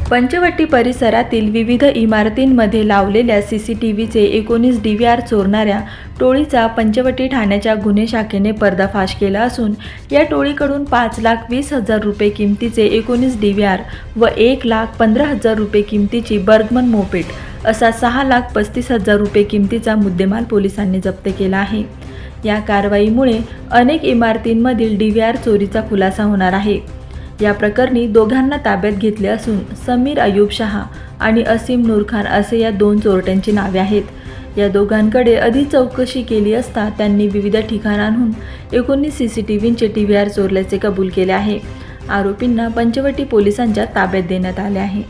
पंचवटी परिसरातील विविध इमारतींमध्ये लावलेल्या सीसीटीव्हीचे 19 DVR चोरणाऱ्या टोळीचा पंचवटी ठाण्याच्या गुन्हे शाखेने पर्दाफाश केला असून या टोळीकडून 5,20,000 रुपये किमतीचे 19 DVR व 1,15,000 रुपये किमतीची बर्गमन मोपेड असा 6,35,000 रुपये किमतीचा मुद्देमाल पोलिसांनी जप्त केला आहे। या कारवाईमुळे अनेक इमारतींमधील DVR चोरीचा खुलासा होणार आहे। या प्रकरणी दोघांना ताब्यात घेतले असून समीर अयूब शहा आणि असीम नूरखान असे या दोन चोरट्यांची नावे आहेत। या दोघांकडे अधिक चौकशी केली असता त्यांनी विविध ठिकाणांहून 19 सीसीटीव्हीचे DVR चोरल्याचे कबूल केले आहे। आरोपींना पंचवटी पोलिसांच्या ताब्यात देण्यात आले आहे।